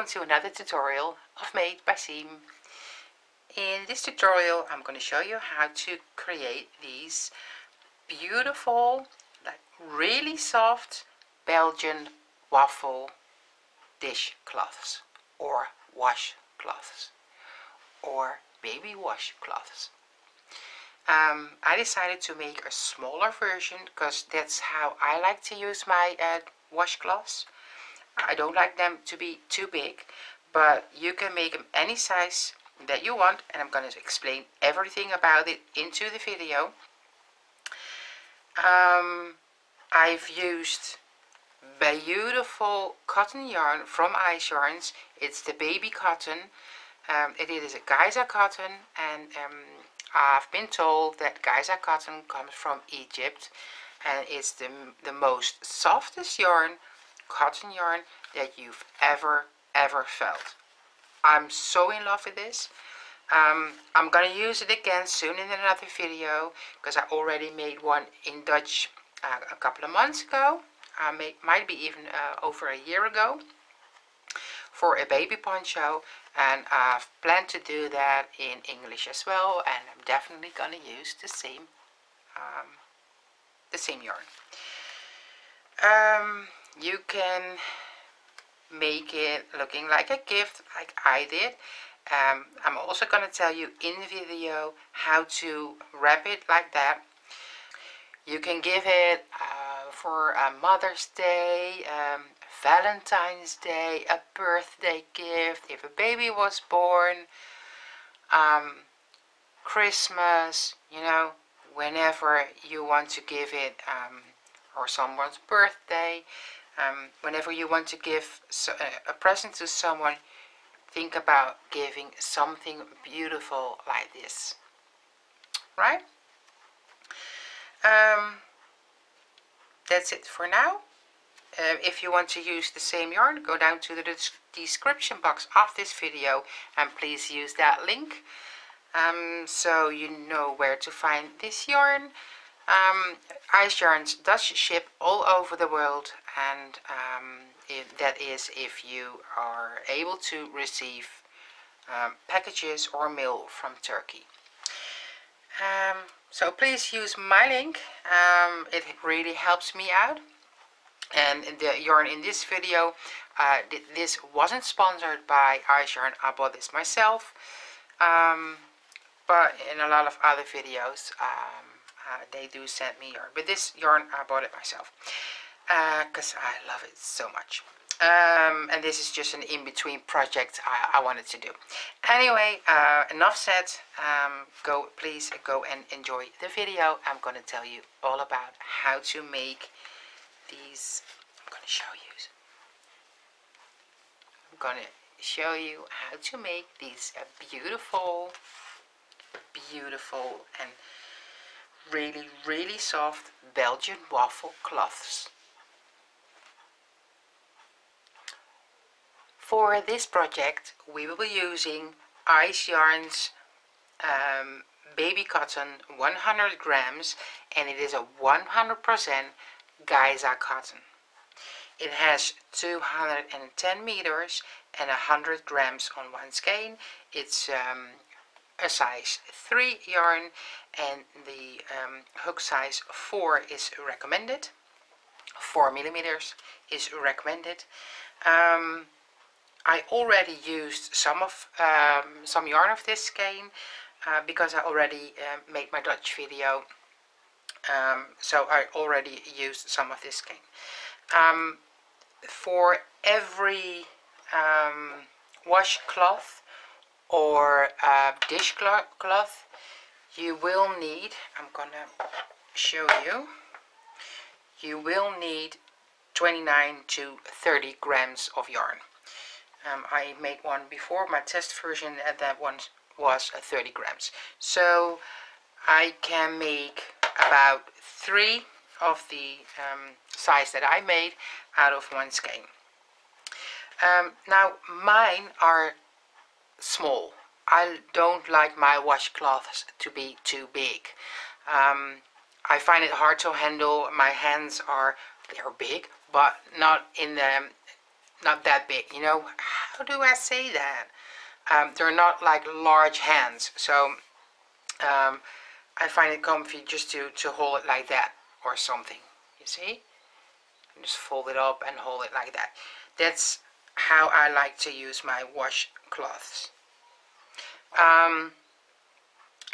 welcome to another tutorial of Made by Siem. In this tutorial I'm going to show you how to create these beautiful, like really soft Belgian waffle dishcloths or washcloths or baby washcloths. I decided to make a smaller version because that's how I like to use my washcloths. I don't like them to be too big, but you can make them any size that you want, and I'm going to explain everything about it into the video. I've used beautiful cotton yarn from YARNS. It's the baby cotton. It is a Giza cotton, and I've been told that Giza cotton comes from Egypt, and it's the most softest cotton yarn that you've ever felt. I'm so in love with this. I'm gonna use it again soon in another video because I already made one in Dutch a couple of months ago. Might be even over a year ago for a baby poncho, and I've planned to do that in English as well, and I'm definitely gonna use the same yarn. You can make it looking like a gift like I did. I'm also going to tell you in the video how to wrap it like that. You can give it for a Mother's Day, Valentine's Day, a birthday gift, if a baby was born, Christmas, you know, whenever you want to give it, or someone's birthday. Whenever you want to give a present to someone, think about giving something beautiful like this, right? That's it for now. If you want to use the same yarn, go down to the description box of this video and please use that link, so you know where to find this yarn. YARNS does ship all over the world, and that is if you are able to receive packages or mail from Turkey. So please use my link. It really helps me out. And the yarn in this video, this wasn't sponsored by YARNS. I bought this myself, but in a lot of other videos they do send me yarn, but this yarn I bought it myself because I love it so much. And this is just an in-between project I wanted to do. Anyway, enough said. Please go and enjoy the video. I'm going to tell you all about how to make these. I'm going to show you how to make these beautiful and really soft Belgian waffle cloths. For this project we will be using YARNS baby cotton 100 grams, and it is a 100% Giza cotton. It has 210 meters and 100 grams on one skein. It's a size 3 yarn, and the hook size 4 is recommended. 4 millimeters is recommended. I already used some yarn of this skein because I already made my Dutch video, so I already used some of this skein. For every washcloth or dishcloth, you will need, I'm gonna show you, you will need 29 to 30 grams of yarn. I made one before, my test version, and that one was 30 grams. So I can make about 3 of the size that I made out of one skein. Now mine are small. I don't like my washcloths to be too big. I find it hard to handle. My hands they're big, but not in the not that big, you know. How do I say that? They're not like large hands, so I find it comfy just to hold it like that or something, you see. Just fold it up and hold it like that. That's how I like to use my washcloths.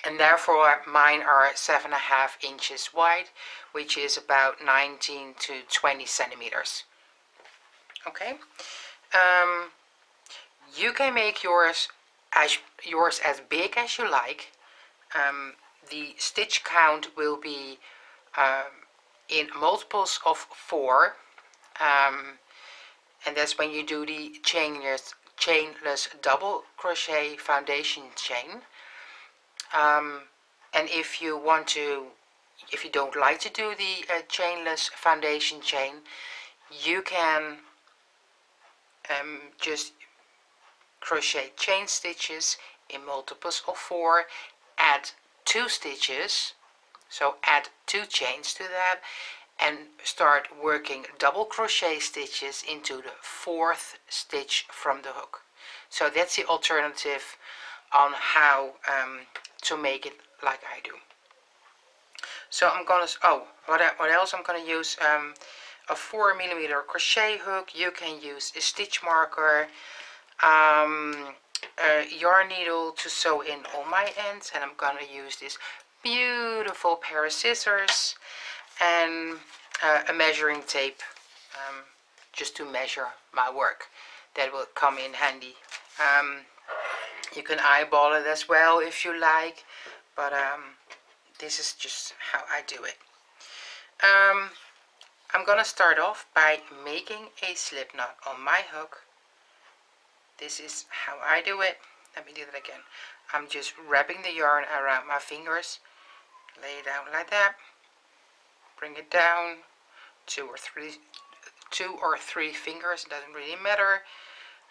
And therefore mine are 7.5 inches wide, which is about 19 to 20 centimeters. Okay. You can make yours as big as you like. The stitch count will be in multiples of 4, and that's when you do the chainless double crochet foundation chain. And if you don't like to do the chainless foundation chain, you can just crochet chain stitches in multiples of 4, add 2 stitches, so add 2 chains to that, and start working double crochet stitches into the 4th stitch from the hook. So that's the alternative on how to make it like I do. So I'm gonna, what else I'm gonna use? A 4mm crochet hook. You can use a stitch marker, a yarn needle to sew in all my ends, and I'm gonna use this beautiful pair of scissors and a measuring tape, just to measure my work. That will come in handy. You can eyeball it as well if you like, but this is just how I do it. I'm gonna start off by making a slip knot on my hook. This is how I do it. Let me do that again. I'm just wrapping the yarn around my fingers, lay it down like that, bring it down, 2 or 3 fingers, it doesn't really matter.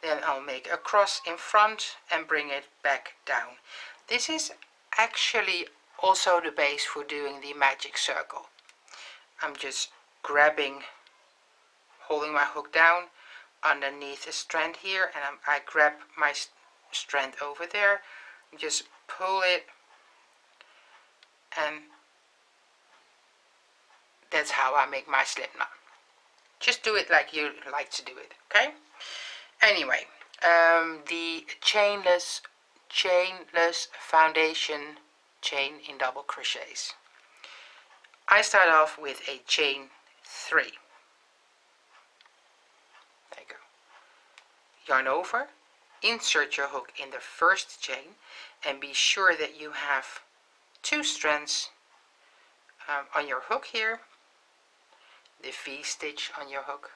Then I'll make a cross in front and bring it back down. This is actually also the base for doing the magic circle. I'm just holding my hook down underneath a strand here, and I grab my strand over there, just pull it, and that's how I make my slip knot. Just do it like you like to do it, okay? Anyway, the chainless foundation chain in double crochets. I start off with a chain 3. There you go. Yarn over, insert your hook in the first chain, and be sure that you have 2 strands on your hook here, the V stitch on your hook.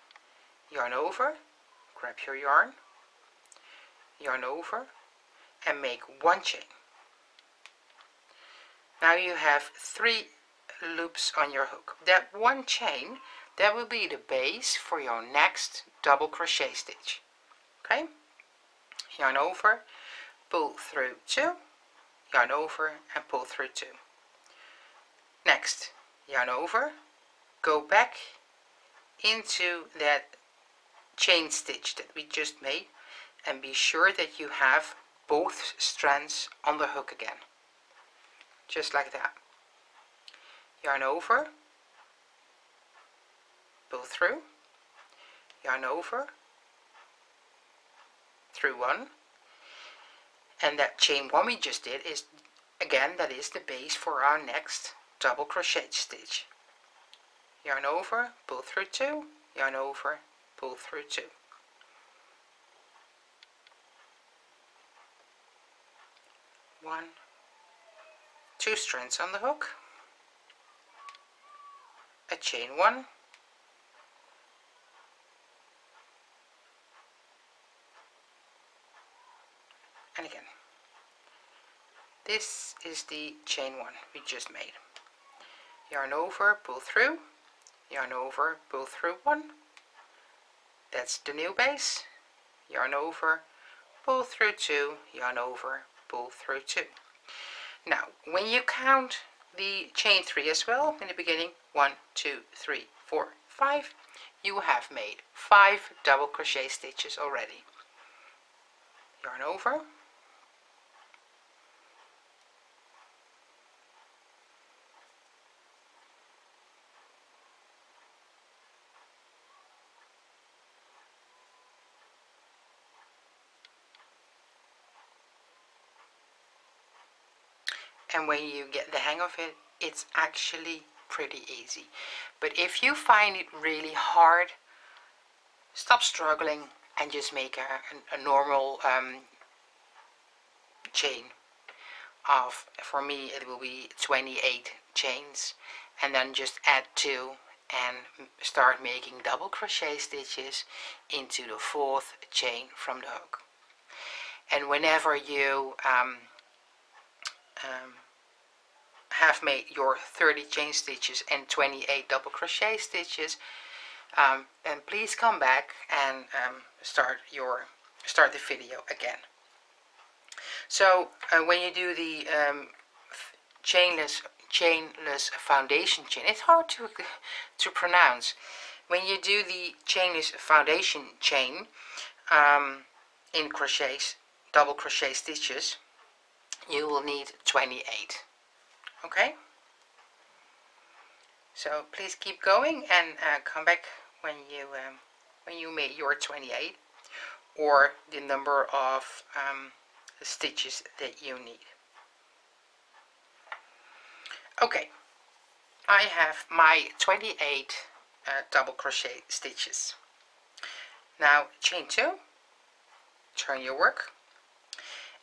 Yarn over, grab your yarn over, and make 1 chain. Now you have 3 loops on your hook. That 1 chain, that will be the base for your next double crochet stitch. Okay? Yarn over, pull through 2, yarn over, and pull through 2. Next, yarn over, go back into that chain stitch that we just made, and be sure that you have both strands on the hook again, just like that. Yarn over, pull through, yarn over, through 1, and that chain 1 we just did is, again, that is the base for our next double crochet stitch. Yarn over, pull through 2, yarn over, pull through 2. One, 2 strands on the hook, a chain 1, and again. This is the chain 1 we just made. Yarn over, pull through, yarn over, pull through 1. That's the new base. Yarn over, pull through 2, yarn over, pull through 2. Now, when you count the chain 3 as well in the beginning, 1, 2, 3, 4, 5, you have made 5 double crochet stitches already. Yarn over, and when you get the hang of it, it's actually pretty easy. But if you find it really hard, stop struggling and just make a normal chain of, for me it will be 28 chains, and then just add 2 and start making double crochet stitches into the 4th chain from the hook. And whenever you have made your 30 chain stitches and 28 double crochet stitches, then please come back and start the video again. So when you do the chainless foundation chain, it's hard to pronounce. When you do the chainless foundation chain in crochets, double crochet stitches, you will need 28. Okay, so please keep going and come back when you made your 28 or the number of stitches that you need. Okay, I have my 28 double crochet stitches. Now chain 2, turn your work,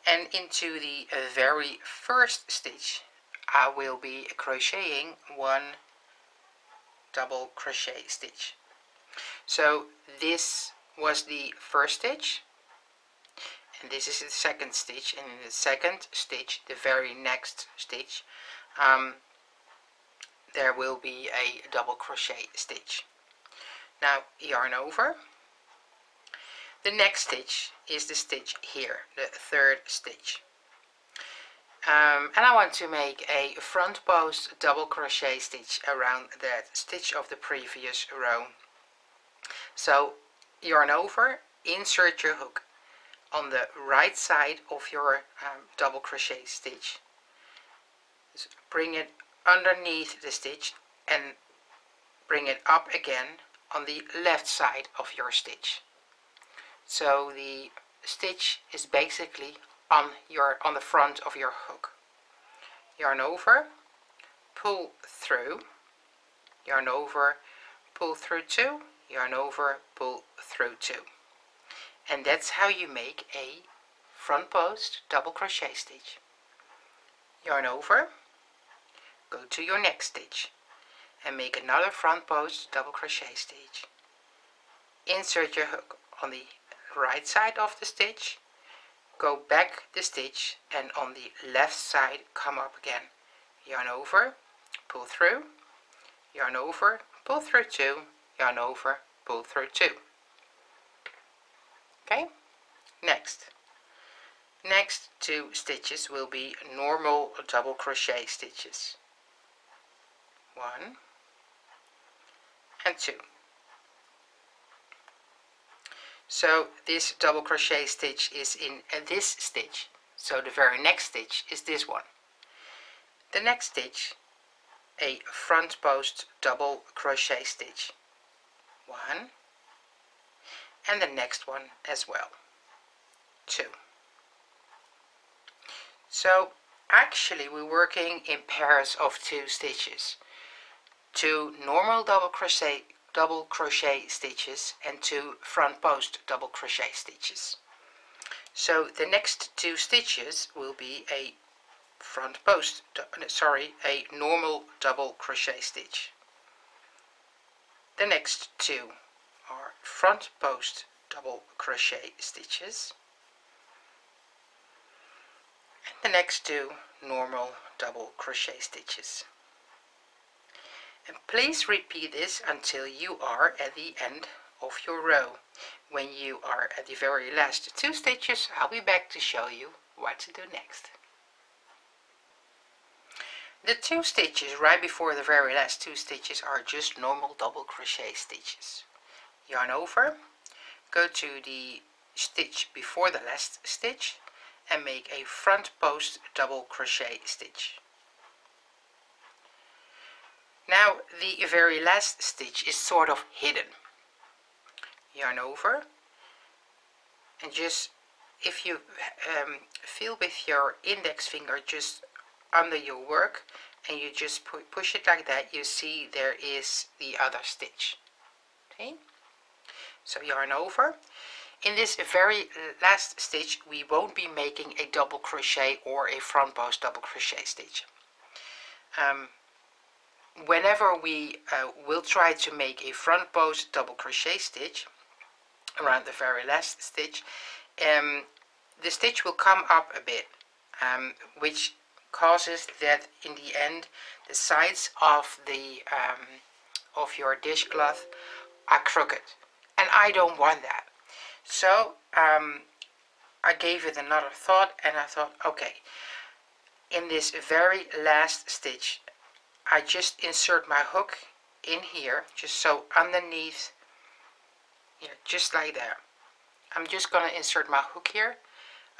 and into the very first stitch I will be crocheting 1 double crochet stitch. So this was the first stitch, and this is the second stitch, and in the second stitch, the very next stitch, there will be a double crochet stitch. Now yarn over. The next stitch is the stitch here, the 3rd stitch. And I want to make a front post double crochet stitch around that stitch of the previous row. So yarn over, insert your hook on the right side of your double crochet stitch. Just bring it underneath the stitch and bring it up again on the left side of your stitch. So the stitch is basically on the front of your hook. Yarn over, pull through, yarn over, pull through 2, yarn over, pull through 2. And that's how you make a front post double crochet stitch. Yarn over, go to your next stitch and make another front post double crochet stitch. Insert your hook on the right side of the stitch, go back the stitch, and on the left side come up again. Yarn over, pull through, yarn over, pull through 2, yarn over, pull through 2. Okay, next 2 stitches will be normal double crochet stitches. 1 and 2. So this double crochet stitch is in this stitch, so the very next stitch is this one. The next stitch, a front post double crochet stitch. 1, and the next one as well. 2. So actually we're working in pairs of 2 stitches. 2 normal double crochet stitches and 2 front post double crochet stitches. So the next 2 stitches will be a normal double crochet stitch. The next 2 are front post double crochet stitches, and the next 2 normal double crochet stitches. And please repeat this until you are at the end of your row. When you are at the very last 2 stitches, I'll be back to show you what to do next. The 2 stitches right before the very last 2 stitches are just normal double crochet stitches. yarn over, go to the stitch before the last stitch and make a front post double crochet stitch. Now the very last stitch is sort of hidden. Yarn over, and just, if you feel with your index finger just under your work and you just push it like that, you see there is the other stitch. Okay, so yarn over. In this very last stitch we won't be making a double crochet or a front post double crochet stitch. Whenever we will try to make a front post double crochet stitch around the very last stitch, the stitch will come up a bit, which causes that in the end the sides of the of your dishcloth are crooked, and I don't want that. So I gave it another thought, and I thought, okay, in this very last stitch I just insert my hook in here, just so underneath here, just like that. I'm just going to insert my hook here.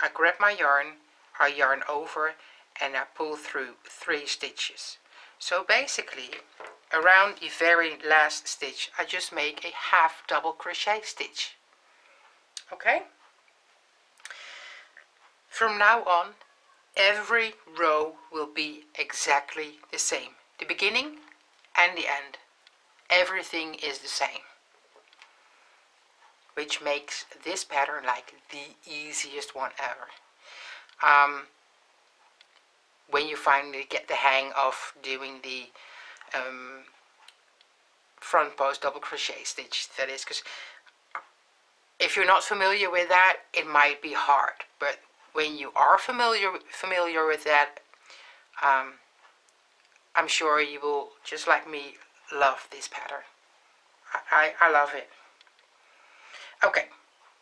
I grab my yarn, I yarn over, and I pull through 3 stitches. So basically around the very last stitch I just make a half double crochet stitch. Okay? From now on every row will be exactly the same. The beginning and the end. Everything is the same. Which makes this pattern like the easiest one ever. When you finally get the hang of doing the front post double crochet stitch, that is, because if you're not familiar with that it might be hard, but when you are familiar with that, I'm sure you will, just like me, love this pattern. I love it. Okay,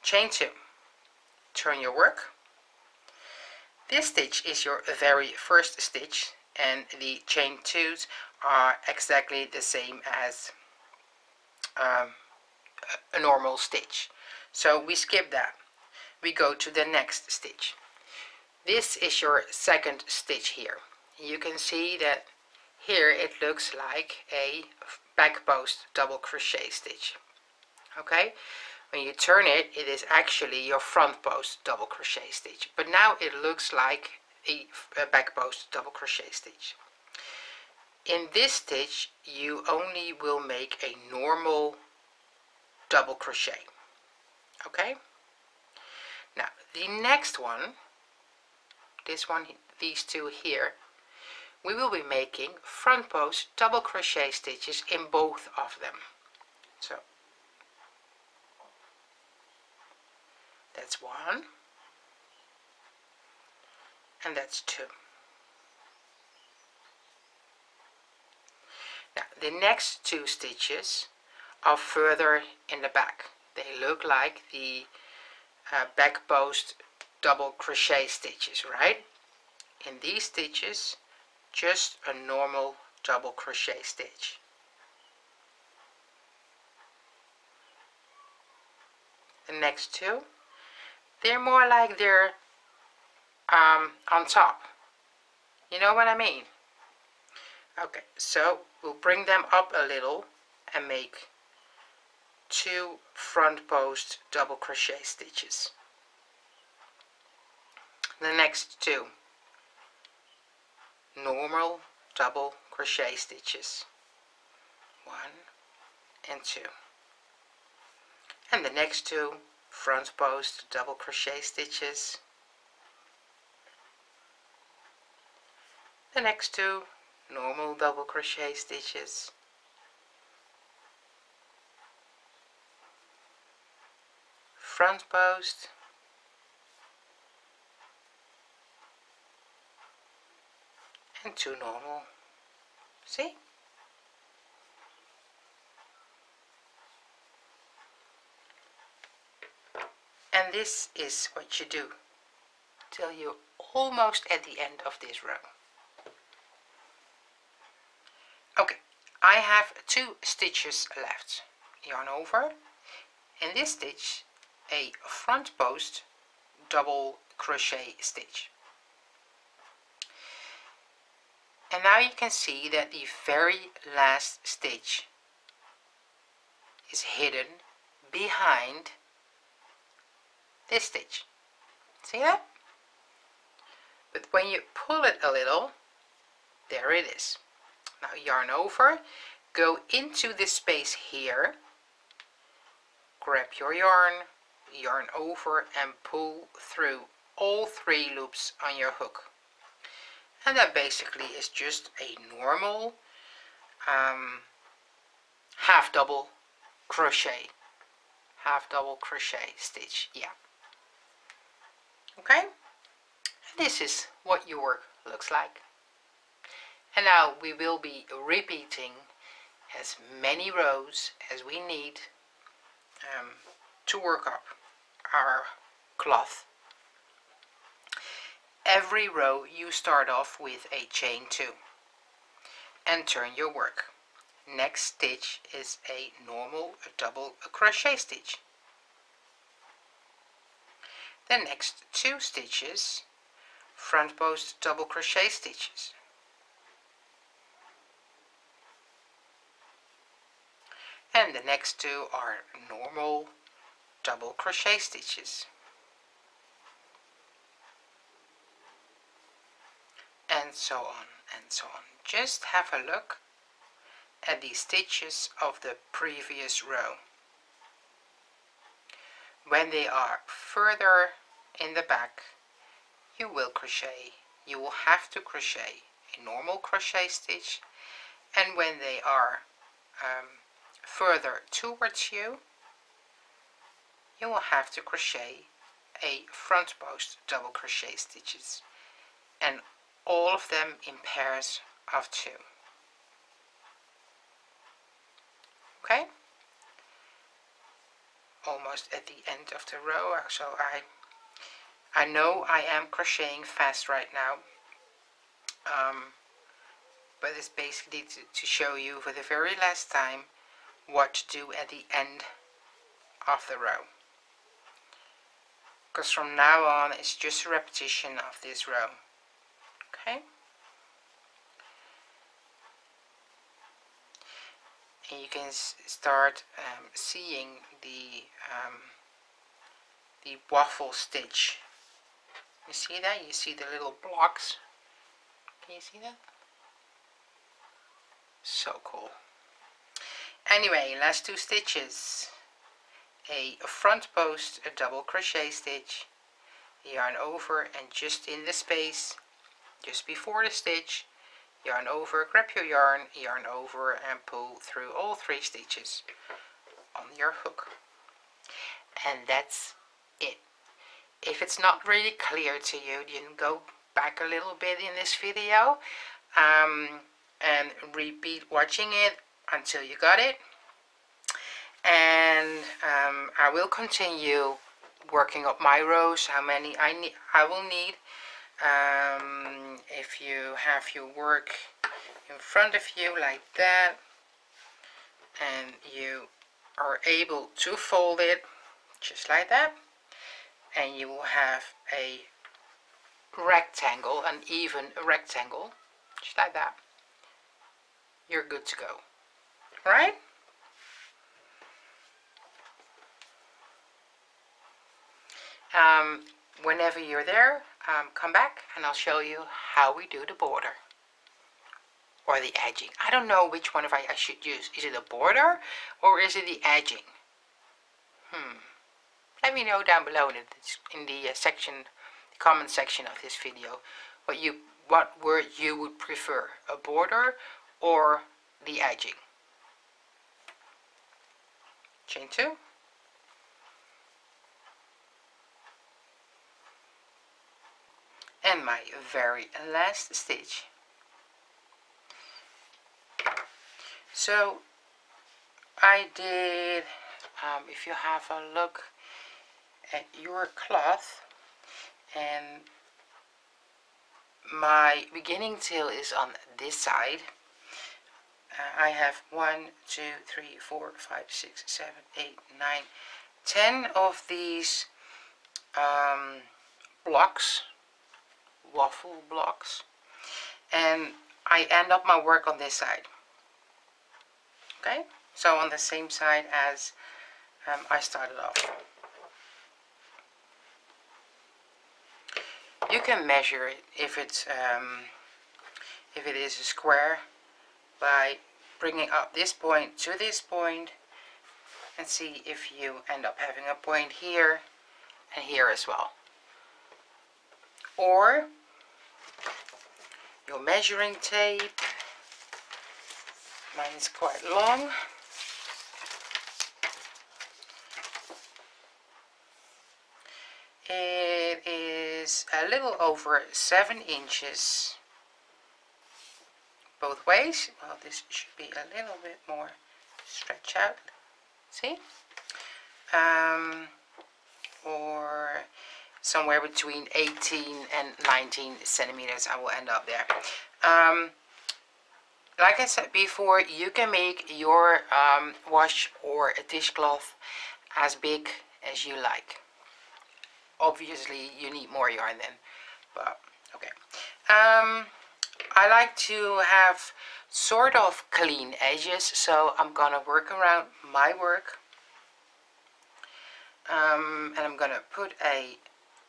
chain 2. Turn your work. This stitch is your very first stitch, and the chain 2s are exactly the same as a normal stitch. So we skip that. We go to the next stitch. This is your second stitch here. You can see that here it looks like a back post double crochet stitch. Okay, when you turn it, it is actually your front post double crochet stitch, but now it looks like a back post double crochet stitch. In this stitch you only will make a normal double crochet. Okay, now the next one, this one, these 2 here, we will be making front post double crochet stitches in both of them. So that's 1 and that's 2. Now the next 2 stitches are further in the back. They look like the back post double crochet stitches, right? In these stitches just a normal double crochet stitch. The next 2, they're more like they're on top. You know what I mean? Okay, so we'll bring them up a little and make 2 front post double crochet stitches. The next 2 normal double crochet stitches, 1 and 2, and the next 2 front post double crochet stitches, the next 2 normal double crochet stitches, front post, and 2 normal. See? And this is what you do till you're almost at the end of this row. Okay, I have 2 stitches left. Yarn over, in this stitch a front post double crochet stitch. And now you can see that the very last stitch is hidden behind this stitch. See that? But when you pull it a little, there it is. Now yarn over, go into this space here, grab your yarn, yarn over and pull through all 3 loops on your hook. And that basically is just a normal half double crochet stitch. Yeah. Okay, and this is what your work looks like. And now we will be repeating as many rows as we need to work up our cloth. Every row you start off with a chain 2 and turn your work. Next stitch is a normal double crochet stitch. The next 2 stitches, front post double crochet stitches. And the next 2 are normal double crochet stitches. And so on and so on. Just have a look at the stitches of the previous row. When they are further in the back, you will crochet. You will have to crochet a normal crochet stitch, and when they are further towards you, you will have to crochet a front post double crochet stitches, and all of them in pairs of 2. Okay, almost at the end of the row, so I know I am crocheting fast right now, but it's basically to show you for the very last time what to do at the end of the row, because from now on it's just a repetition of this row. Okay, and you can start seeing the waffle stitch. You see that? You see the little blocks? Can you see that? So cool. Anyway, last 2 stitches. A front post, a double crochet stitch, yarn over, and just in the space, just before the stitch, yarn over, grab your yarn, yarn over, and pull through all 3 stitches on your hook. And that's it. If it's not really clear to you, you can go back a little bit in this video and repeat watching it until you got it. And I will continue working up my rows, how many I will need. If you have your work in front of you like that, and you are able to fold it just like that, and you will have a rectangle, an even rectangle, just like that, you're good to go. Alright? Whenever you're there, come back and I'll show you how we do the border or the edging. I don't know which one I should use. Is it a border or is it the edging? Let me know down below in the comment section of this video what word you would prefer, a border or the edging. Chain 2. And my very last stitch. So I did, if you have a look at your cloth, and my beginning tail is on this side. I have 1, 2, 3, 4, 5, 6, 7, 8, 9, 10 of these blocks, waffle blocks, and I end up my work on this side. Okay, so on the same side as I started off. You can measure it if it is a square by bringing up this point to this point, and see if you end up having a point here and here as well. Or your measuring tape, mine is quite long, it is a little over 7 inches both ways. Well, this should be a little bit more stretched out, see? Or somewhere between 18 and 19 centimeters I will end up there. Like I said before, you can make your wash or a dishcloth as big as you like. Obviously you need more yarn then, but okay. I like to have sort of clean edges, so I'm gonna work around my work. And I'm gonna put a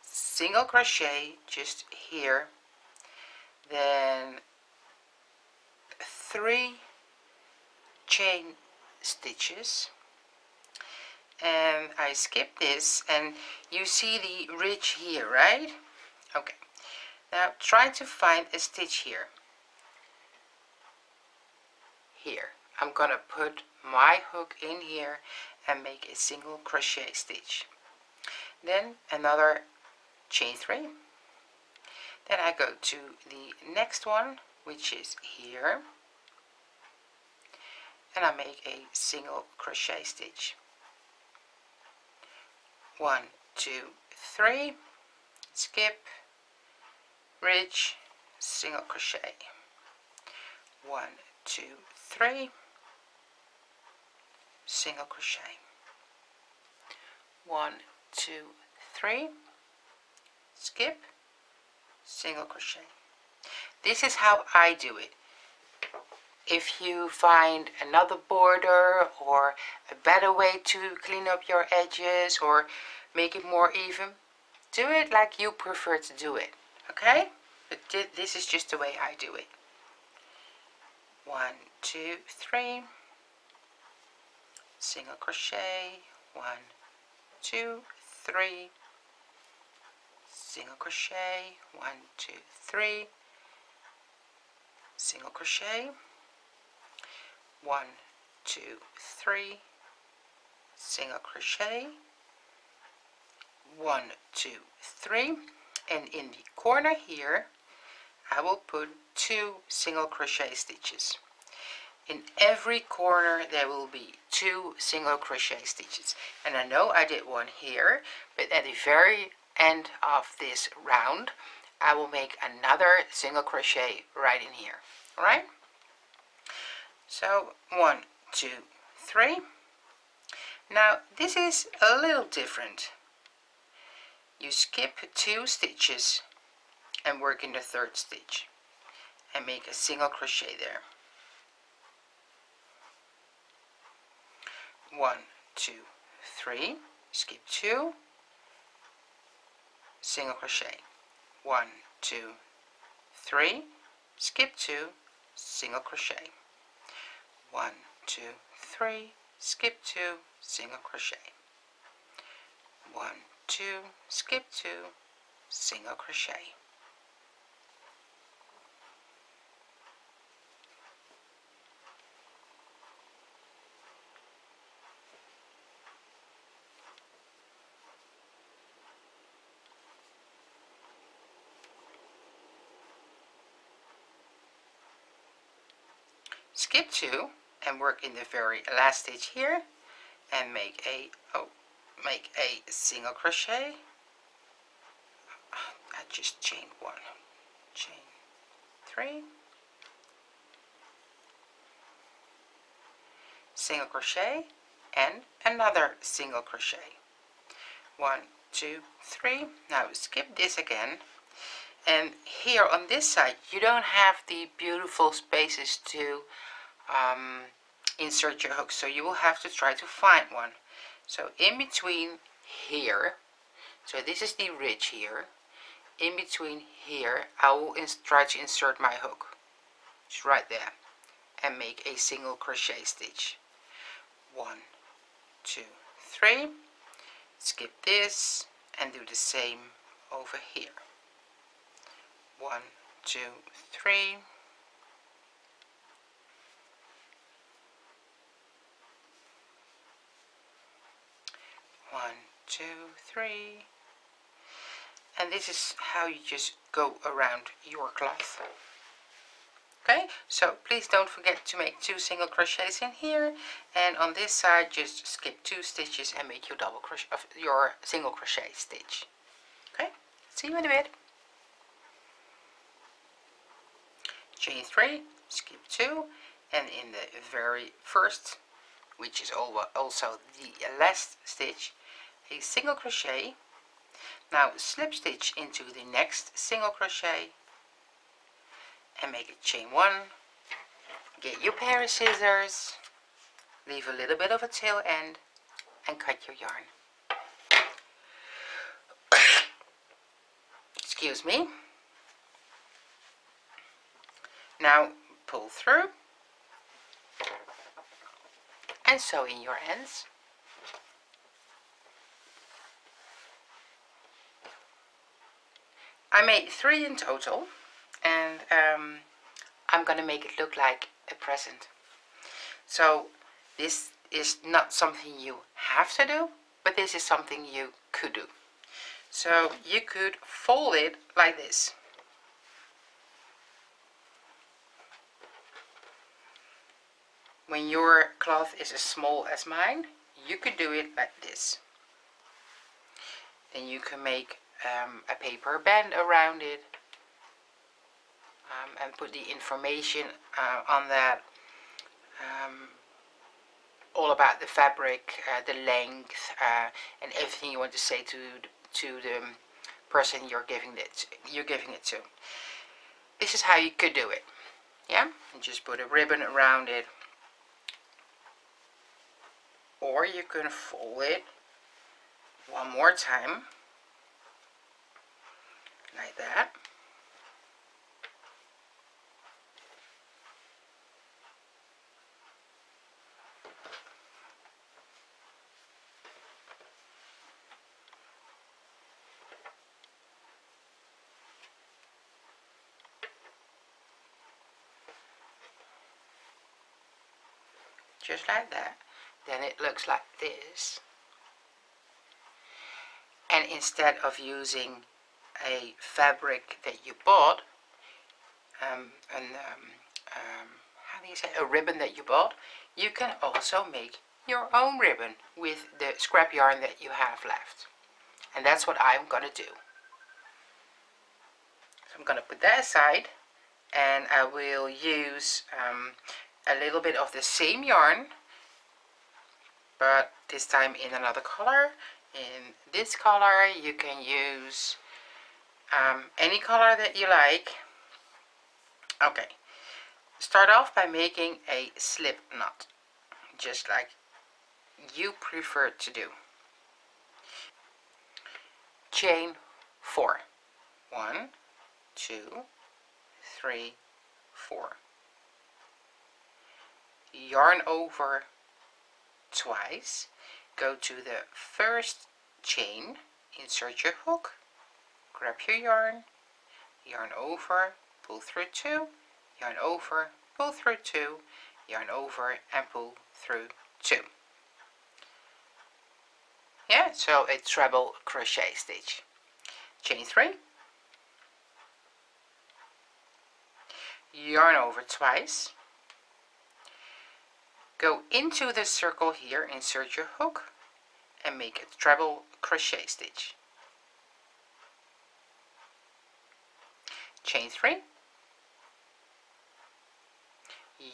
single crochet just here, then 3 chain stitches, and I skip this, and you see the ridge here, right? Okay, now try to find a stitch here. I'm gonna put my hook in here and make a single crochet stitch, then another chain 3, then I go to the next one, which is here, and I make a single crochet stitch. 1, 2, 3, skip, ridge, single crochet. 1, 2, 3, single crochet. 1, 2, 3, skip, single crochet. This is how I do it. If you find another border or a better way to clean up your edges or make it more even, do it like you prefer to do it, okay? But this is just the way I do it. 1, 2, 3, single crochet. 1, 2, 3, single crochet. 1, 2, 3, single crochet. 1, 2, 3, single crochet. 1, 2, 3, and in the corner here I will put 2 single crochet stitches. In every corner there will be 2 single crochet stitches, and I know I did one here, but at the very end of this round I will make another single crochet right in here. All right, so 1, 2, 3. Now this is a little different. You skip 2 stitches and work in the 3rd stitch and make a single crochet there. 1, 2, 3, skip 2, single crochet. 1, 2, 3, skip 2, single crochet. 1, 2, 3, skip 2, single crochet. 1, 2, skip 2, single crochet. Skip 2 and work in the very last stitch here and make a single crochet. I just chained 1, chain 3, single crochet, and another single crochet. 1, 2, 3. Now skip this again, and here on this side you don't have the beautiful spaces to insert your hook, so you will have to try to find one. So in between here, so this is the ridge here, in between here I will try to insert my hook. It's right there, and make a single crochet stitch. 1, 2, 3. Skip this and do the same over here. 1, 2, 3. 1, 2, 3. And this is how you just go around your cloth. Okay, so please don't forget to make 2 single crochets in here, and on this side just skip 2 stitches and make your double crochet of your single crochet stitch. Okay, see you in a bit. Chain 3, skip 2, and in the very first, which is also the last stitch, a single crochet. Now slip stitch into the next single crochet and make a chain 1. Get your pair of scissors, leave a little bit of a tail end, and cut your yarn. Excuse me. Now pull through and sew in your ends. I made 3 in total, and I'm gonna make it look like a present. So this is not something you have to do, but this is something you could do. So you could fold it like this. When your cloth is as small as mine, you could do it like this. Then you can make a paper band around it, and put the information on that, all about the fabric, the length, and everything you want to say to the person you're giving it to. This is how you could do it. Yeah, and just put a ribbon around it, or you can fold it one more time like that. Just like that. Then it looks like this. And instead of using a fabric that you bought, how do you say, a ribbon that you bought, you can also make your own ribbon with the scrap yarn that you have left. And that's what I'm gonna do. So I'm gonna put that aside, and I will use a little bit of the same yarn, but this time in another color. In this color you can use any color that you like. Okay, start off by making a slip knot, just like you prefer to do. Chain 4. 1, 2, 3, 4. Yarn over twice, go to the first chain, insert your hook, grab your yarn, yarn over, pull through 2, yarn over, pull through 2, yarn over and pull through 2. Yeah, so a treble crochet stitch. Chain 3, yarn over twice, go into the circle here, insert your hook and make a treble crochet stitch. Chain 3,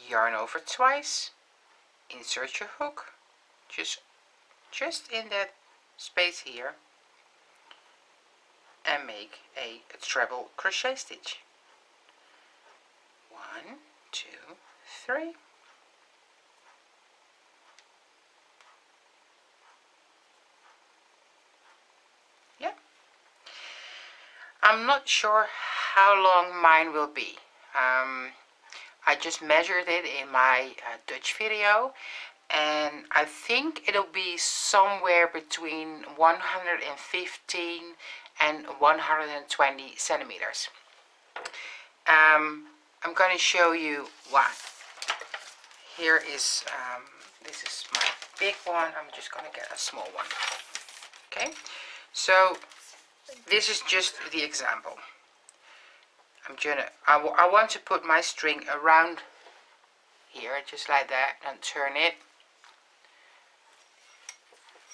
yarn over twice, insert your hook just in that space here, and make a treble crochet stitch. 1, 2, 3. Yeah. I'm not sure how long mine will be. I just measured it in my Dutch video, and I think it'll be somewhere between 115 and 120 centimeters. I'm going to show you why. Here is, this is my big one. I'm just going to get a small one. Okay, so this is just the example. I want to put my string around here, just like that, and turn it.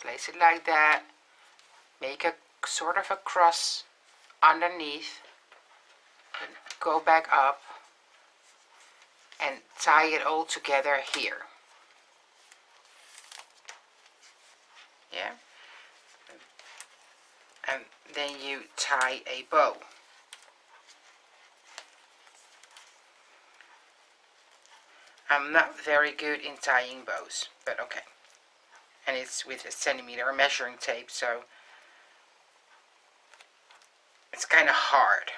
Place it like that. Make a sort of a cross underneath. And go back up and tie it all together here. Yeah. And then you tie a bow. I'm not very good in tying bows, but okay. And it's with a centimeter measuring tape, so it's kind of hard.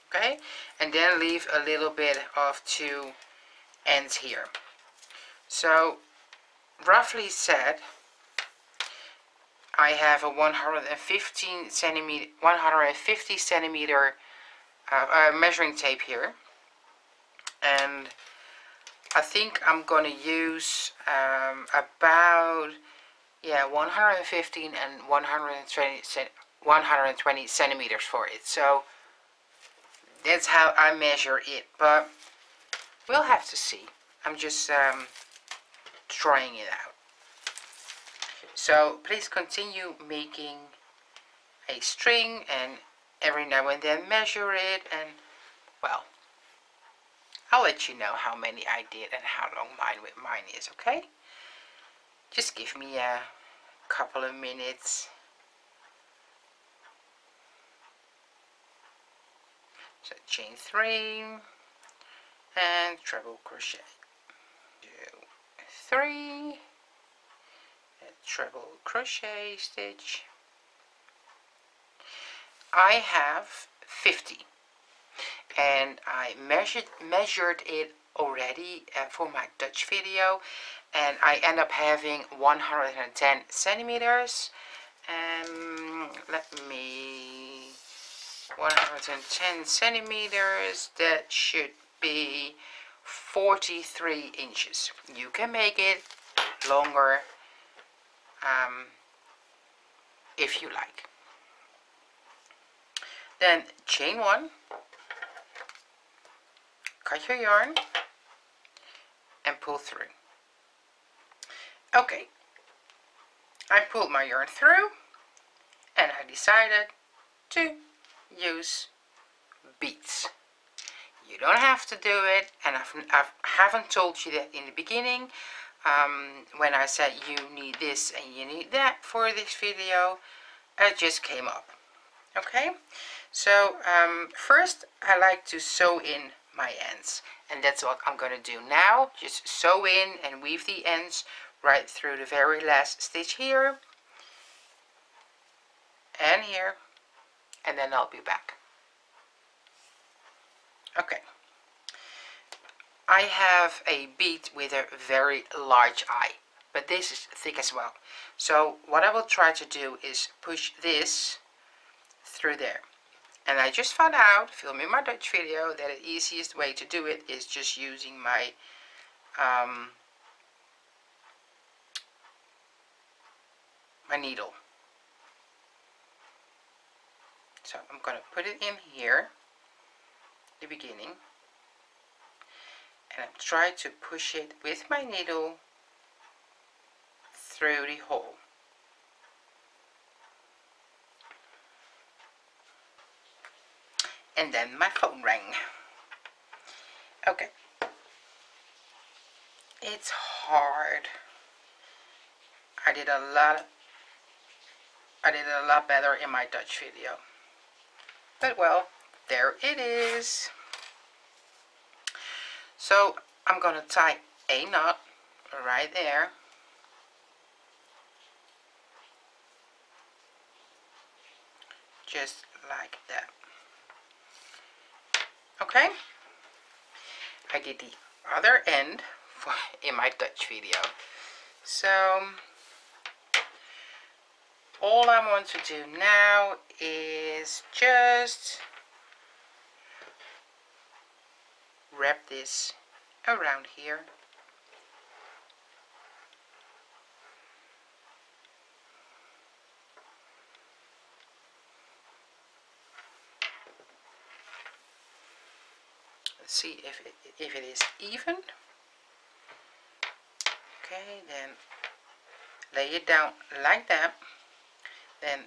Okay, and then leave a little bit of two ends here. So roughly said, I have a 150 centimeter measuring tape here, and I think I'm gonna use about 115 and 120 centimeters for it. So that's how I measure it, but we'll have to see. I'm just trying it out. So please continue making a string, and every now and then measure it, and well, I'll let you know how many I did and how long mine is, okay? Just give me a couple of minutes. So chain 3 and treble crochet. 2, 3, a treble crochet stitch. I have 50. And I measured it already for my Dutch video, and I end up having 110 centimeters. Let me 110 centimeters, that should be 43 inches. You can make it longer if you like. Then chain 1, cut your yarn and pull through. Okay, I pulled my yarn through and I decided to use beads. You don't have to do it, and I haven't told you that in the beginning when I said you need this and you need that for this video. It just came up. Okay, so first I like to sew in my ends, and that's what I'm going to do now. Just sew in and weave the ends right through the very last stitch here and here, and then I'll be back. Okay, I have a bead with a very large eye, but this is thick as well. So what I will try to do is push this through there. And I just found out, filming my Dutch video, that the easiest way to do it is just using my my needle. So I'm going to put it in here, the beginning, and I'm trying to push it with my needle through the hole. And then my phone rang. Okay. It's hard. I did a lot better in my Dutch video. but well, there it is. So I'm gonna tie a knot right there. Just like that. Okay, I did the other end in my Dutch video. So all I want to do now is just wrap this around here. Let's see if it is even. Okay, then lay it down like that. Then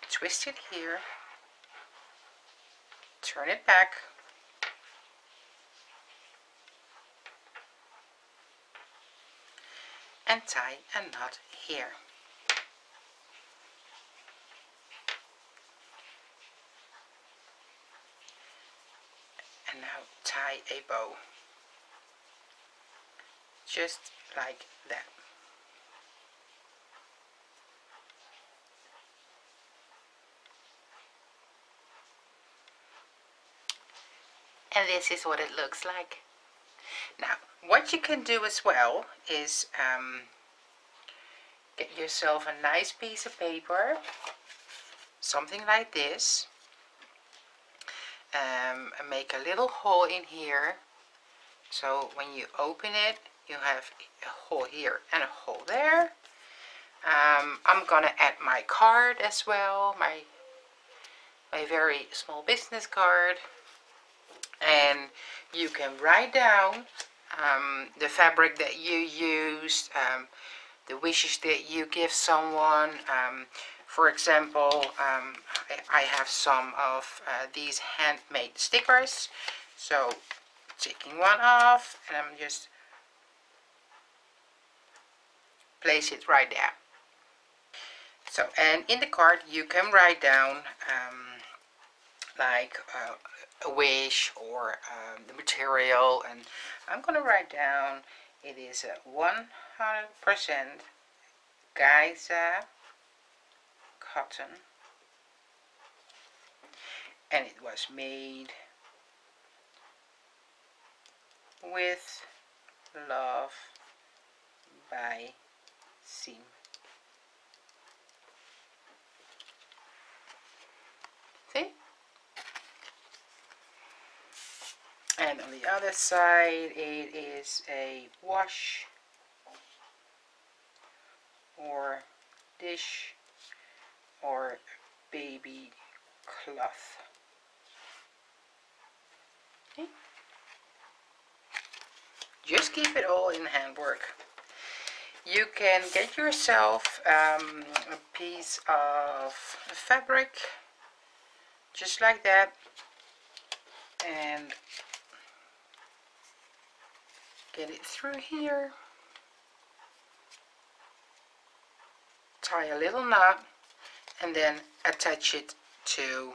twist it here. Turn it back. And tie a knot here. And now tie a bow. Just like that. And this is what it looks like. Now, what you can do as well is get yourself a nice piece of paper, something like this, and make a little hole in here, so when you open it you have a hole here and a hole there. I'm gonna add my card as well, my very small business card, and you can write down the fabric that you used, the wishes that you give someone. For example, I have some of these handmade stickers, so taking one off, and I'm just place it right there. So, and in the card you can write down like a wish or the material, and I'm gonna write down it is a 100% Giza cotton, and it was made with love by Siem. See? And on the other side it is a wash or dish or baby cloth. Okay. Just keep it all in handwork. You can get yourself a piece of fabric just like that, and get it through here, tie a little knot, and then attach it to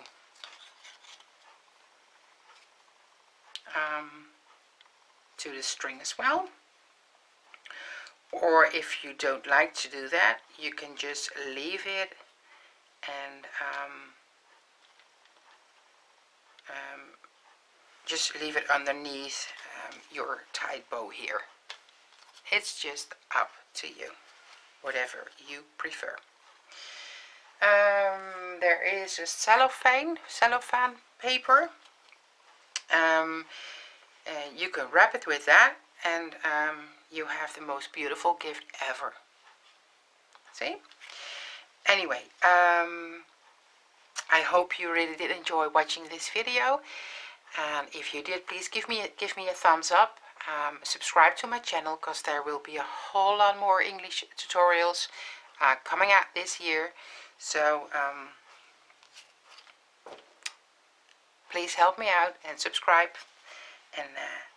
the string as well. Or if you don't like to do that, you can just leave it and just leave it underneath your tied bow here. It's just up to you, whatever you prefer. There is a cellophane paper. You can wrap it with that, and you have the most beautiful gift ever. See? Anyway, I hope you really did enjoy watching this video, and if you did, please give me a thumbs up. Subscribe to my channel, because there will be a whole lot more English tutorials coming out this year. So please help me out and subscribe, and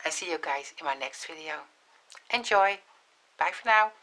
I see you guys in my next video. Enjoy. Bye for now.